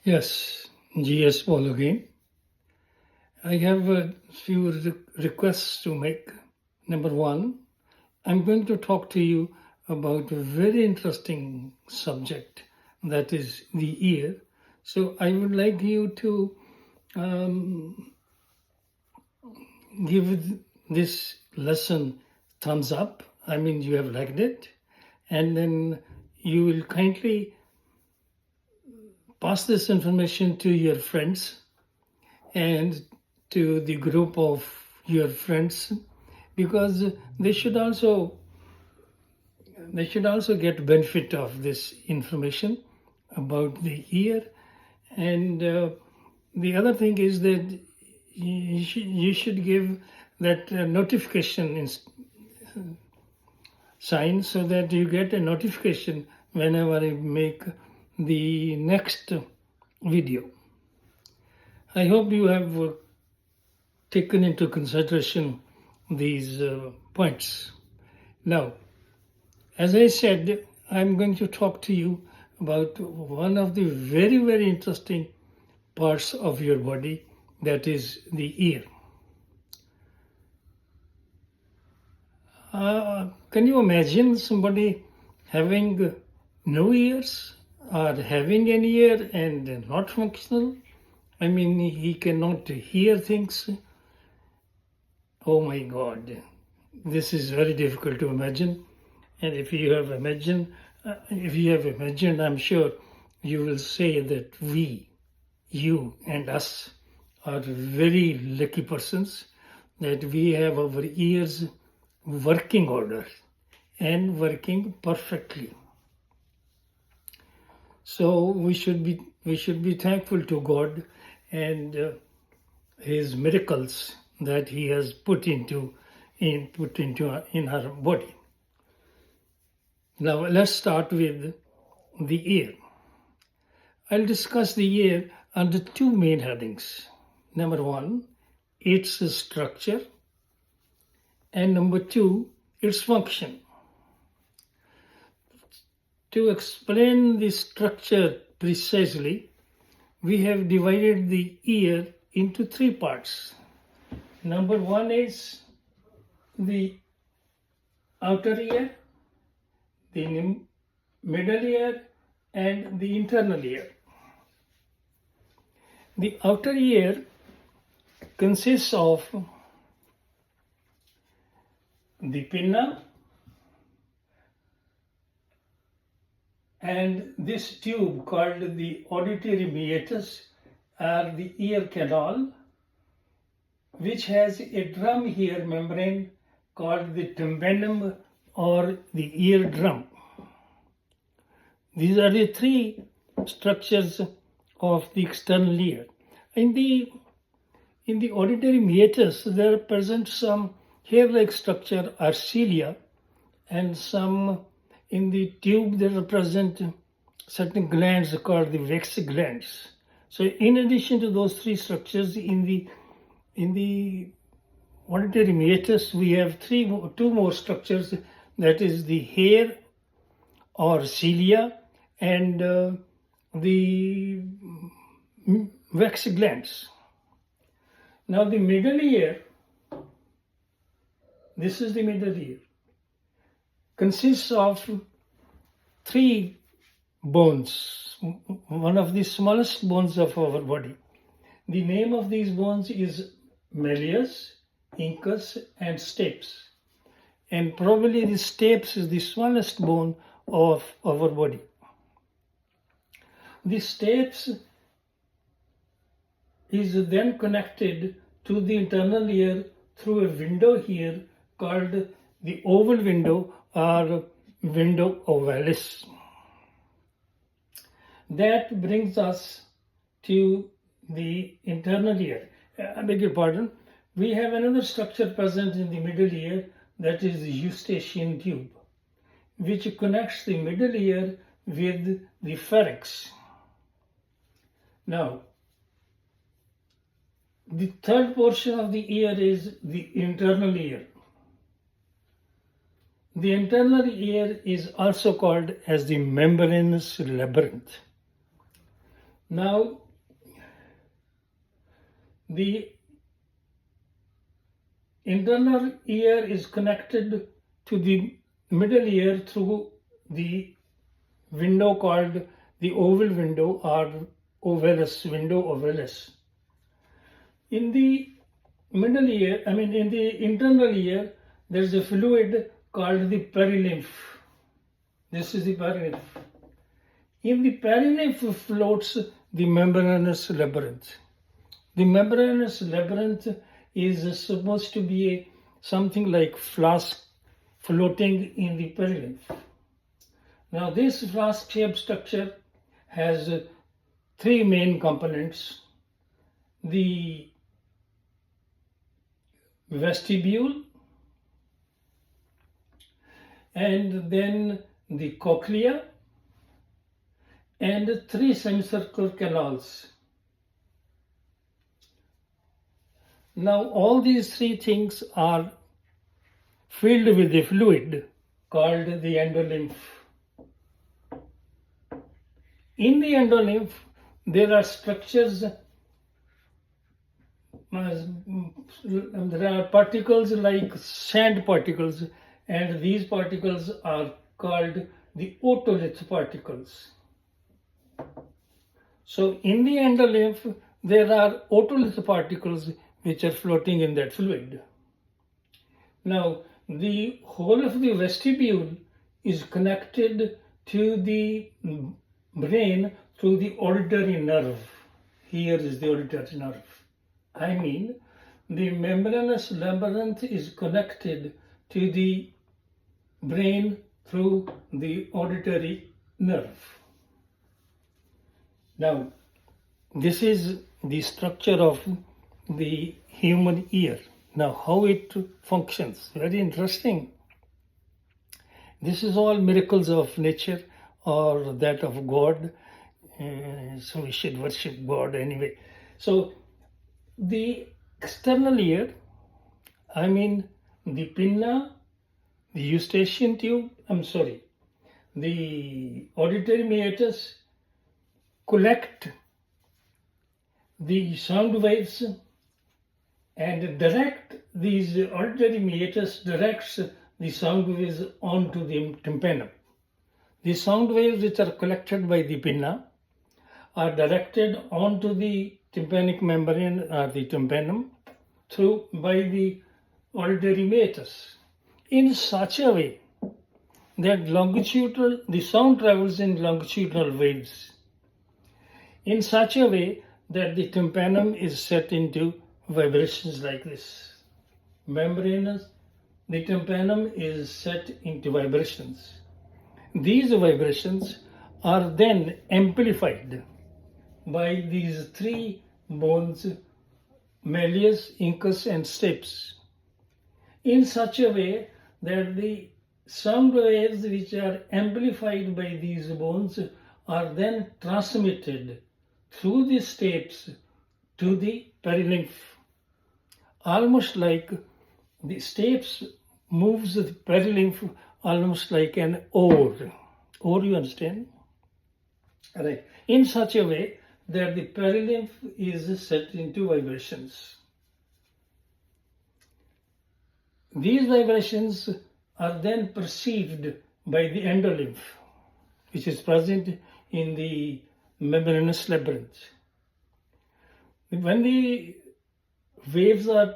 Yes, GS Paul again. I have a few requests to make. Number one, I'm going to talk to you about a very interesting subject, that is the ear. So I would like you to um, give this lesson thumbs up. I mean, you have liked it, and then you will kindly pass this information to your friends and to the group of your friends, because they should also get benefit of this information about the ear. And the other thing is that you should give that notification sign, so that you get a notification whenever I make the next video. I hope you have taken into consideration these points. Now, as I said, I'm going to talk to you about one of the very, very interesting parts of your body, that is the ear. Can you imagine somebody having no ears, or having an ear and not functional? I mean, he cannot hear things. Oh my God, this is very difficult to imagine. And if you have imagined, I'm sure you will say that we, you and us, are very lucky persons, that we have our ears working order and working perfectly. So we should be thankful to God and His miracles that He has put into our body. Now let's start with the ear. I'll discuss the ear under two main headings. Number one, its structure, and number two, its function. To explain the structure precisely, we have divided the ear into three parts. Number one is the outer ear, the middle ear, and the internal ear. The outer ear consists of the pinna and this tube called the auditory meatus, or the ear canal, which has a drum ear membrane called the tympanum, or the eardrum. These are the three structures of the external ear. In the auditory meatus, there are present some hair-like structure or cilia, and some in the tube there are present certain glands called the wax glands. So in addition to those three structures, in the auditory meatus, we have two more structures, that is the hair or cilia and the wax glands. Now the middle ear, this is the middle ear, consists of three bones, one of the smallest bones of our body. The name of these bones is malleus, incus, and stapes. And probably the stapes is the smallest bone of our body. The stapes is then connected to the internal ear through a window here called the oval window, or window ovalis. That brings us to the internal ear. I beg your pardon. We have another structure present in the middle ear, that is the eustachian tube, which connects the middle ear with the pharynx. Now, the third portion of the ear is the internal ear. The internal ear is also called as the membranous labyrinth. Now, the internal ear is connected to the middle ear through the window called the oval window or ovalis, window ovalis. In the middle ear, in the internal ear, there is a fluid called the perilymph. This is the perilymph. In the perilymph floats the membranous labyrinth. The membranous labyrinth is supposed to be something like flask floating in the perilymph. Now, this flask-shaped structure has three main components: the vestibule, and then the cochlea, and three semicircular canals. Now, all these three things are filled with a fluid called the endolymph. In the endolymph, there are structures, there are particles like sand particles, and these particles are called the otolith particles. So, in the endolymph, there are otolith particles which are floating in that fluid. Now, the whole of the vestibule is connected to the brain through the auditory nerve. Here is the auditory nerve. The membranous labyrinth is connected to the brain through the auditory nerve. Now, this is the structure of the human ear. Now, how it functions, very interesting. This is all miracles of nature or that of God. So we should worship God anyway. So the external ear, the pinna, the eustachian tube, the auditory meatus collect the sound waves and direct these auditory meatus directs the sound waves onto the tympanum. The sound waves which are collected by the pinna are directed onto the tympanic membrane or the tympanum by the auditory meatus in such a way that the sound travels in longitudinal waves in such a way that the tympanum is set into vibrations like this. The tympanum is set into vibrations. These vibrations are then amplified by these three bones, malleus, incus, and stapes, in such a way that the sound waves which are amplified by these bones are then transmitted through the stapes to the perilymph, almost like the stapes moves the perilymph almost like an oar. Oar, you understand? Right. In such a way that the perilymph is set into vibrations. These vibrations are then perceived by the endolymph, which is present in the membranous labyrinth. When the waves are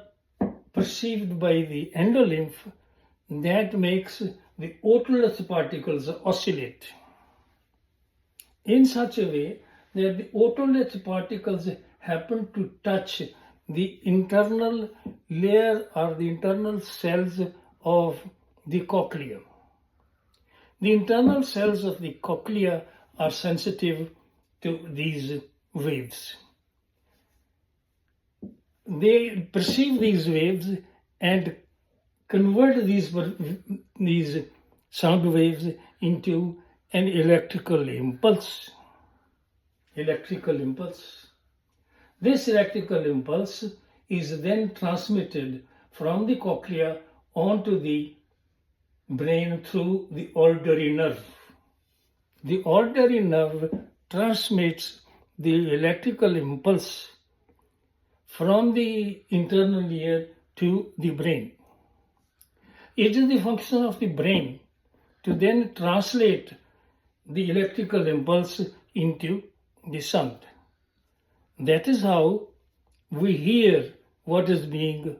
perceived by the endolymph, that makes the otolith particles oscillate in such a way that the otolith particles happen to touch the internal layer or the internal cells of the cochlea. The internal cells of the cochlea are sensitive to these waves. They perceive these waves and convert these sound waves into an electrical impulse. This electrical impulse is then transmitted from the cochlea onto the brain through the auditory nerve. The auditory nerve transmits the electrical impulse from the internal ear to the brain. It is the function of the brain to then translate the electrical impulse into the sound. That is how we hear what is being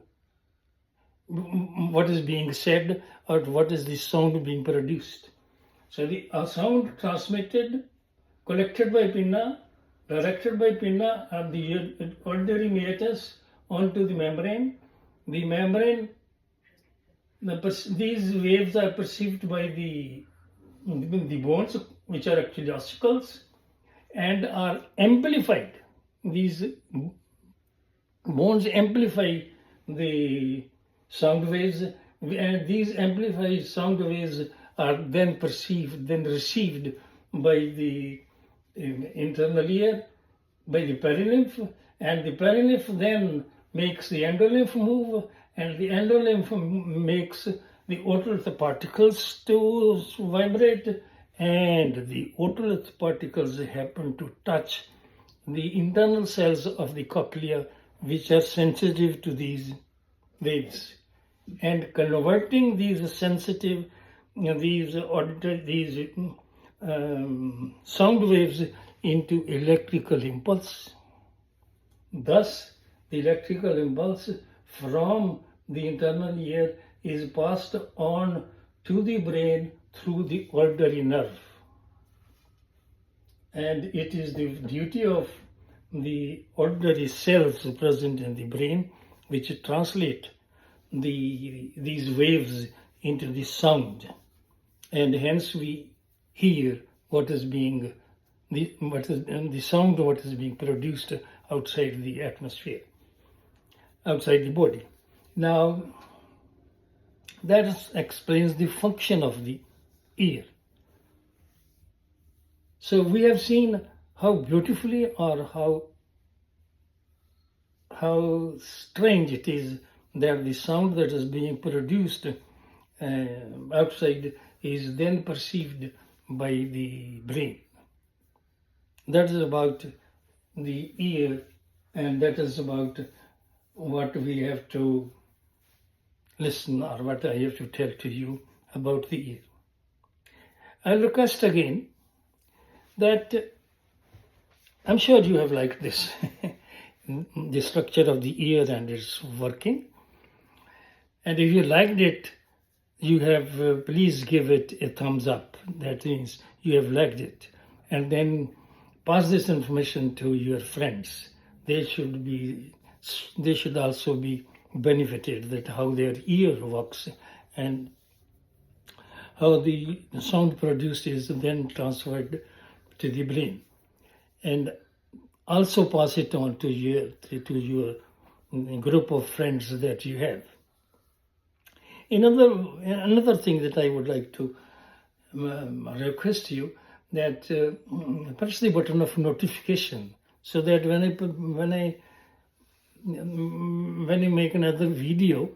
said or what is the sound being produced. So the sound transmitted, collected by pinna, directed by pinna of the auditory meatus onto the membrane. The membrane, these waves are perceived by the bones, which are actually ossicles, and are amplified. These bones amplify the sound waves, and these amplified sound waves are then perceived, then received by the internal ear, by the perilymph, and the perilymph then makes the endolymph move, and the endolymph makes the otolith particles to vibrate, and the otolith particles happen to touch the internal cells of the cochlea, which are sensitive to these waves, and converting these sensitive, these sound waves into electrical impulse. Thus, the electrical impulse from the internal ear is passed on to the brain through the auditory nerve. And it is the duty of the auditory cells present in the brain which translate these waves into the sound. And hence we hear what is being, the sound of what is being produced outside the atmosphere, outside the body. Now, that explains the function of the ear. So we have seen how beautifully or how strange it is that the sound that is being produced outside is then perceived by the brain. That is about the ear, and that is about what we have to listen, or what I have to tell to you about the ear. I request again that I'm sure you have liked this, the structure of the ear and its working. And if you liked it, you have, please give it a thumbs up. That means you have liked it. And then pass this information to your friends. They should also be benefited that how their ear works and how the sound produced is then transferred to the brain. And also pass it on to your group of friends that you have. Another thing that I would like to request you, that press the button of notification, so that when you make another video,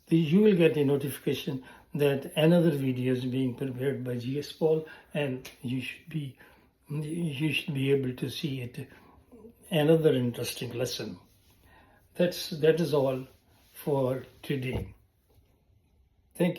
you will get a notification that another video is being prepared by GS Paul, and you should be able to see it. Another interesting lesson. That is all for today.